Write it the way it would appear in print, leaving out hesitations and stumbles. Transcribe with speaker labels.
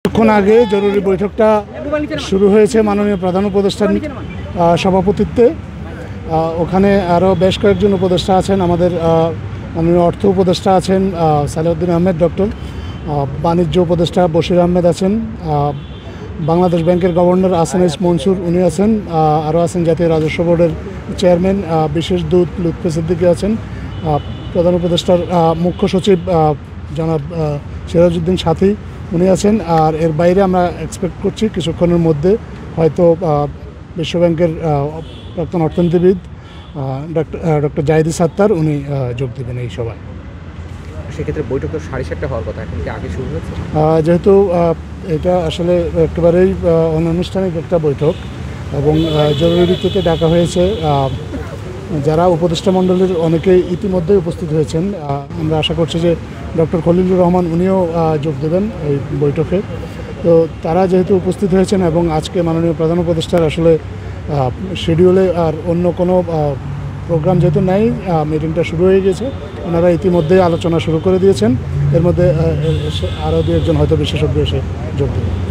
Speaker 1: কিছুক্ষণ আগে জরুরি বৈঠকটা শুরু হয়েছে মাননীয় প্রধান উপদেষ্টার সভাপতিত্বে। ওখানে আরও বেশ কয়েকজন উপদেষ্টা আছেন। আমাদের মাননীয় অর্থ উপদেষ্টা আছেন সালেউদ্দিন আহমেদ ডক্টর, বাণিজ্য উপদেষ্টা বশির আহমেদ আছেন, বাংলাদেশ ব্যাংকের গভর্নর আহসান মনসুর উনি আছেন, আরও আছেন জাতীয় রাজস্ব বোর্ডের চেয়ারম্যান বিশেষ দূত লুৎফে সিদ্দিকী আছেন, প্রধান উপদেষ্টার মুখ্য সচিব জনাব সিরাজউদ্দিন সাথী উনি আছেন। আর এর বাইরে আমরা এক্সপেক্ট করছি কিছুক্ষণের মধ্যে হয়তো বিশ্বব্যাংকের প্রাক্তন অর্থনীতিবিদ ডক্টর জাহিদি সাত্তার উনি যোগ দেবেন এই সভায়।
Speaker 2: সেক্ষেত্রে বৈঠক তো 7:30 হওয়ার কথা, এখন কি আগে শুরু হয়েছে?
Speaker 1: যেহেতু এটা আসলে একেবারেই অনানুষ্ঠানিক একটা বৈঠক এবং জরুরি ভিত্তিতে ডাকা হয়েছে, যারা উপদেষ্টা মণ্ডলীর অনেকেই ইতিমধ্যেই উপস্থিত হয়েছেন। আমরা আশা করছি যে ডক্টর খলিলুর রহমান উনিও যোগ দেবেন এই বৈঠকে। তো তারা যেহেতু উপস্থিত হয়েছেন এবং আজকে মাননীয় প্রধান উপদেষ্টার আসলে শিডিউলে আর অন্য কোনো প্রোগ্রাম যেহেতু নেই, মিটিংটা শুরু হয়ে গেছে, ওনারা ইতিমধ্যেই আলোচনা শুরু করে দিয়েছেন। এর মধ্যে আরও দু একজন হয়তো বিশেষজ্ঞ এসে যোগ দেবেন।